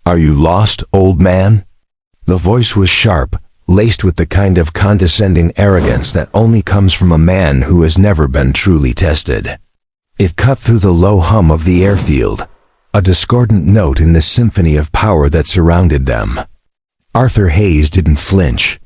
"Are you lost, old man?" The voice was sharp, laced with the kind of condescending arrogance that only comes from a man who has never been truly tested. It cut through the low hum of the airfield, a discordant note in the symphony of power that surrounded them. Arthur Hayes didn't flinch.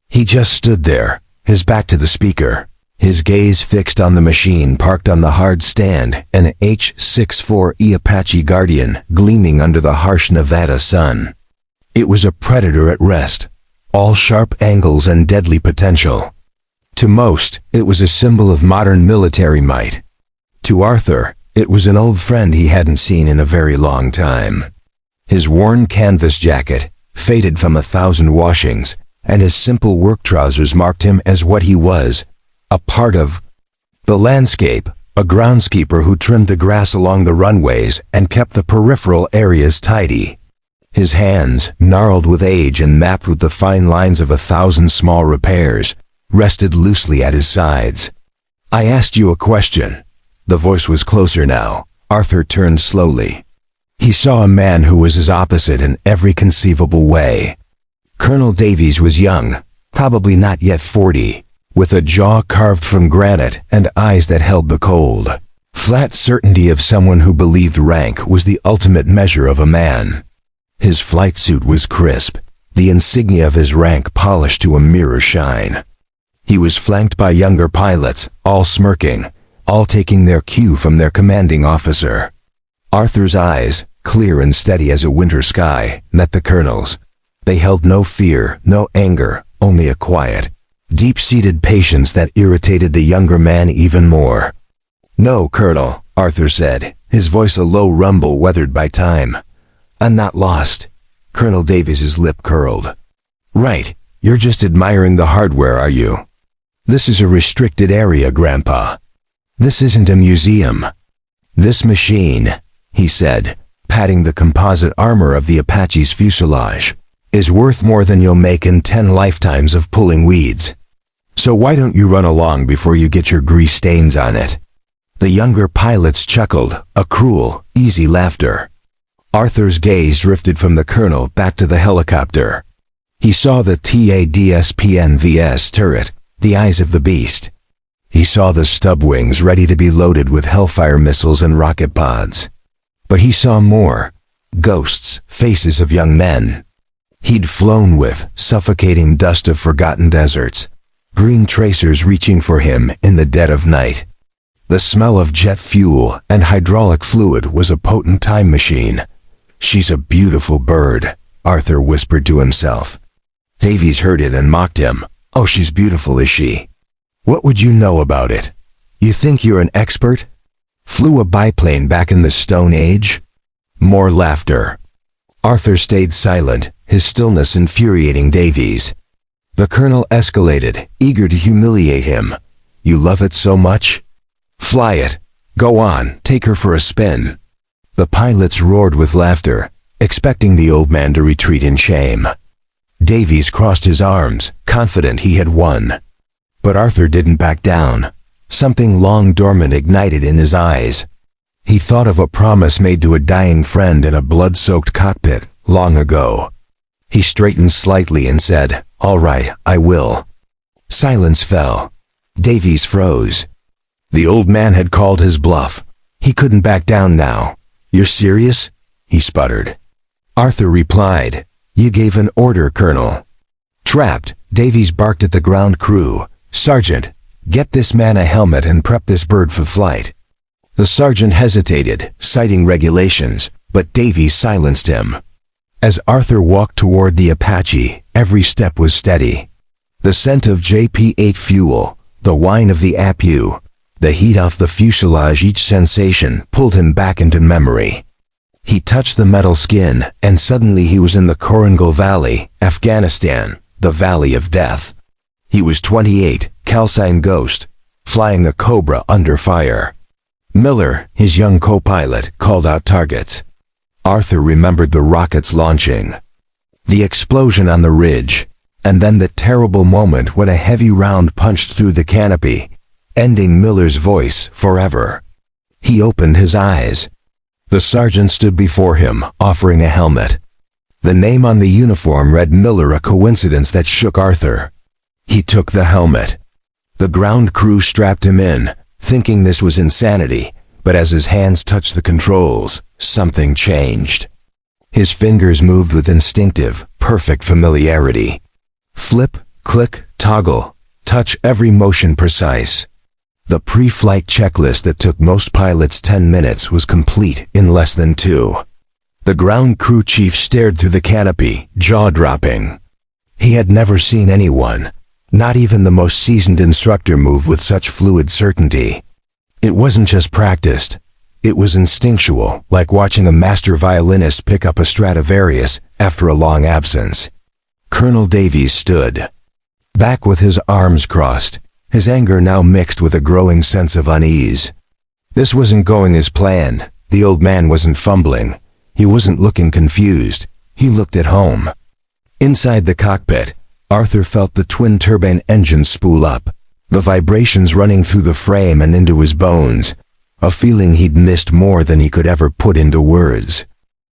He just stood there, his back to the speaker, his gaze fixed on the machine parked on the hard stand, an H-64E Apache Guardian gleaming under the harsh Nevada sun. It was a predator at rest, all sharp angles and deadly potential. To most, it was a symbol of modern military might. To Arthur, it was an old friend he hadn't seen in a very long time. His worn canvas jacket, faded from 1,000 washings, and his simple work trousers marked him as what he was, a part of the landscape, a groundskeeper who trimmed the grass along the runways and kept the peripheral areas tidy. His hands, gnarled with age and mapped with the fine lines of 1,000 small repairs, rested loosely at his sides. "I asked you a question." The voice was closer now. Arthur turned slowly. He saw a man who was his opposite in every conceivable way. Colonel Davies was young, probably not yet 40, with a jaw carved from granite and eyes that held the cold, flat certainty of someone who believed rank was the ultimate measure of a man. His flight suit was crisp, the insignia of his rank polished to a mirror shine. He was flanked by younger pilots, all smirking, all taking their cue from their commanding officer. Arthur's eyes, clear and steady as a winter sky, met the colonel's. They held no fear, no anger, only a quiet, deep-seated patience that irritated the younger man even more. "No, Colonel," Arthur said, his voice a low rumble weathered by time. "I'm not lost." Colonel Davies's lip curled. "Right, you're just admiring the hardware, are you?" "This is a restricted area, Grandpa. This isn't a museum. This machine," he said, patting the composite armor of the Apache's fuselage, "is worth more than you'll make in 10 lifetimes of pulling weeds. So why don't you run along before you get your grease stains on it?" The younger pilots chuckled, a cruel, easy laughter. Arthur's gaze drifted from the colonel back to the helicopter. He saw the TADS-PNVS turret, the eyes of the beast. He saw the stub wings ready to be loaded with Hellfire missiles and rocket pods. But he saw more. Ghosts, faces of young men he'd flown with, suffocating dust of forgotten deserts, green tracers reaching for him in the dead of night. The smell of jet fuel and hydraulic fluid was a potent time machine. "She's a beautiful bird," Arthur whispered to himself. Davies heard it and mocked him. "Oh, she's beautiful, is she? What would you know about it? You think you're an expert? Flew a biplane back in the Stone Age?" More laughter. Arthur stayed silent, his stillness infuriating Davies. The colonel escalated, eager to humiliate him. "You love it so much? Fly it. Go on, take her for a spin." The pilots roared with laughter, expecting the old man to retreat in shame. Davies crossed his arms, confident he had won. But Arthur didn't back down. Something long dormant ignited in his eyes. He thought of a promise made to a dying friend in a blood-soaked cockpit, long ago. He straightened slightly and said, "All right, I will." Silence fell. Davies froze. The old man had called his bluff. He couldn't back down now. "You're serious?" he sputtered. Arthur replied, "You gave an order, Colonel." Trapped, Davies barked at the ground crew, "Sergeant, get this man a helmet and prep this bird for flight." The sergeant hesitated, citing regulations, but Davies silenced him. As Arthur walked toward the Apache, every step was steady. The scent of JP-8 fuel, the whine of the APU, the heat off the fuselage, each sensation pulled him back into memory. He touched the metal skin, and suddenly he was in the Korangal Valley, Afghanistan, the Valley of Death. He was 28, calcined ghost, flying a Cobra under fire. Miller, his young co-pilot, called out targets. Arthur remembered the rockets launching, the explosion on the ridge, and then the terrible moment when a heavy round punched through the canopy, ending Miller's voice forever. He opened his eyes. The sergeant stood before him, offering a helmet. The name on the uniform read Miller, a coincidence that shook Arthur. He took the helmet. The ground crew strapped him in, thinking this was insanity, but as his hands touched the controls, something changed. His fingers moved with instinctive, perfect familiarity. Flip, click, toggle, touch, every motion precise. The pre-flight checklist that took most pilots 10 minutes was complete in less than 2. The ground crew chief stared through the canopy, jaw-dropping. He had never seen anyone, not even the most seasoned instructor, move with such fluid certainty. It wasn't just practiced. It was instinctual, like watching a master violinist pick up a Stradivarius after a long absence. Colonel Davies stood, back with his arms crossed, his anger now mixed with a growing sense of unease. This wasn't going as planned. The old man wasn't fumbling. He wasn't looking confused. He looked at home. Inside the cockpit, Arthur felt the twin-turbine engine spool up, the vibrations running through the frame and into his bones, a feeling he'd missed more than he could ever put into words.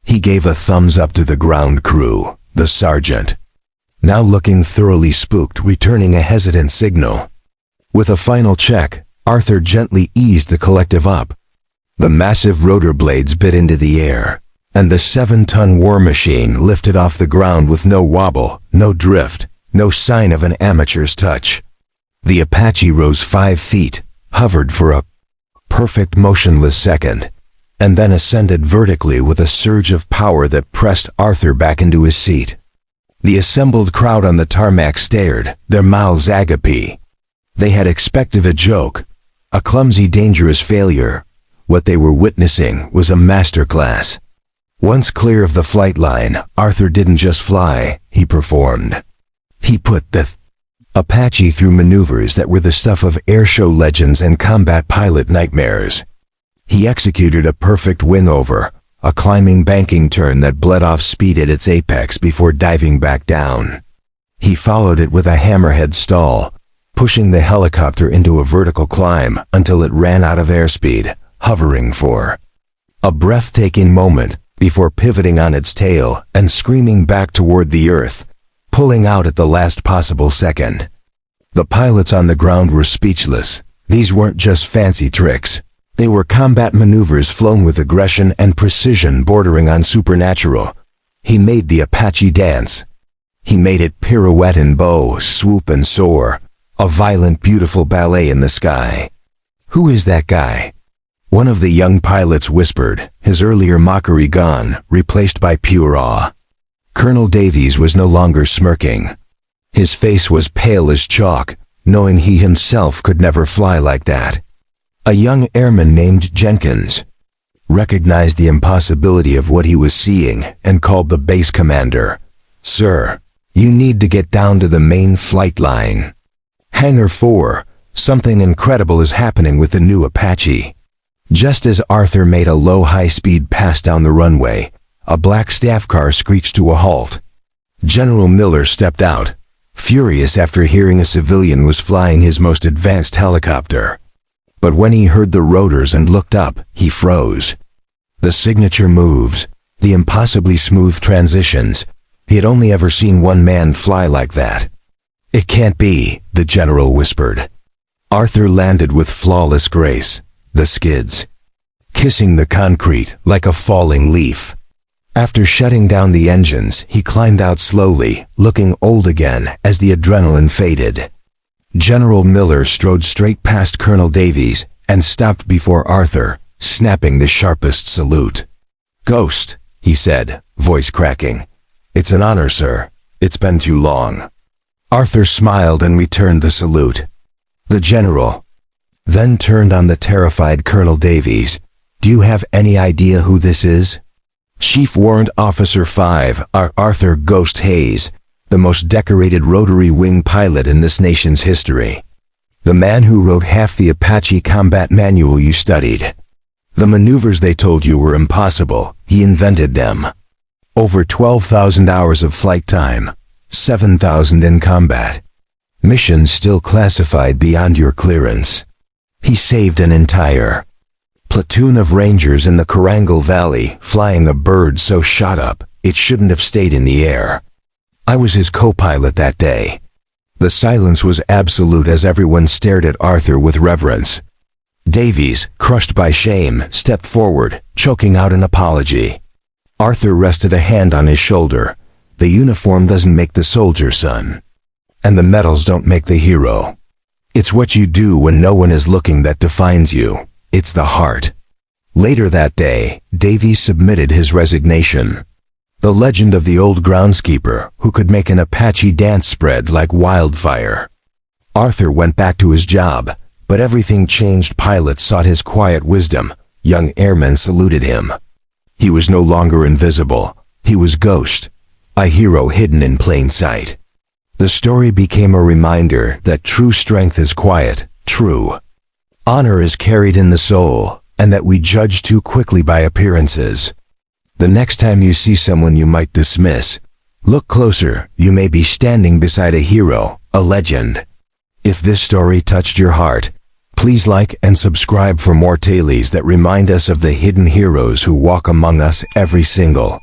He gave a thumbs up to the ground crew, the sergeant, now looking thoroughly spooked, returning a hesitant signal. With a final check, Arthur gently eased the collective up. The massive rotor blades bit into the air, and the 7-ton war machine lifted off the ground with no wobble, no drift, no sign of an amateur's touch. The Apache rose 5 feet, hovered for a perfect motionless second, and then ascended vertically with a surge of power that pressed Arthur back into his seat. The assembled crowd on the tarmac stared, their mouths agape. They had expected a joke, a clumsy, dangerous failure. What they were witnessing was a masterclass. Once clear of the flight line, Arthur didn't just fly, he performed. He put the Apache through maneuvers that were the stuff of airshow legends and combat pilot nightmares. He executed a perfect wing-over, a climbing banking turn that bled off speed at its apex before diving back down. He followed it with a hammerhead stall, pushing the helicopter into a vertical climb until it ran out of airspeed, hovering for a breathtaking moment before pivoting on its tail and screaming back toward the earth, pulling out at the last possible second. The pilots on the ground were speechless. These weren't just fancy tricks. They were combat maneuvers flown with aggression and precision bordering on supernatural. He made the Apache dance. He made it pirouette and bow, swoop and soar, a violent, beautiful ballet in the sky. "Who is that guy?" one of the young pilots whispered, his earlier mockery gone, replaced by pure awe. Colonel Davies was no longer smirking. His face was pale as chalk, knowing he himself could never fly like that. A young airman named Jenkins recognized the impossibility of what he was seeing and called the base commander. "Sir, you need to get down to the main flight line. Hangar 4, something incredible is happening with the new Apache." Just as Arthur made a low high-speed pass down the runway, a black staff car screeched to a halt. General Miller stepped out, furious after hearing a civilian was flying his most advanced helicopter. But when he heard the rotors and looked up, he froze. The signature moves, the impossibly smooth transitions, he had only ever seen one man fly like that. "It can't be," the general whispered. Arthur landed with flawless grace, the skids kissing the concrete like a falling leaf. After shutting down the engines, he climbed out slowly, looking old again as the adrenaline faded. General Miller strode straight past Colonel Davies and stopped before Arthur, snapping the sharpest salute. "Ghost," he said, voice cracking. "It's an honor, sir. It's been too long." Arthur smiled and returned the salute. The general then turned on the terrified Colonel Davies. "Do you have any idea who this is?" "Chief Warrant Officer 5, Arthur Ghost Hayes, the most decorated rotary wing pilot in this nation's history. The man who wrote half the Apache combat manual you studied. The maneuvers they told you were impossible, he invented them. Over 12,000 hours of flight time, 7,000 in combat. Missions still classified beyond your clearance. He saved an entire platoon of rangers in the Korangal Valley, flying a bird so shot up, it shouldn't have stayed in the air. I was his co-pilot that day. The silence was absolute as everyone stared at Arthur with reverence. Davies, crushed by shame, stepped forward, choking out an apology. Arthur rested a hand on his shoulder. The uniform doesn't make the soldier, son. And the medals don't make the hero. It's what you do when no one is looking that defines you. It's the heart. Later that day, Davies submitted his resignation. The legend of the old groundskeeper who could make an Apache dance spread like wildfire. Arthur went back to his job, but everything changed. Pilots sought his quiet wisdom. Young airmen saluted him. He was no longer invisible. He was Ghost, a hero hidden in plain sight. The story became a reminder that true strength is quiet, true honor is carried in the soul, and that we judge too quickly by appearances. The next time you see someone you might dismiss, look closer. You may be standing beside a hero, a legend. If this story touched your heart, please like and subscribe for more tales that remind us of the hidden heroes who walk among us every single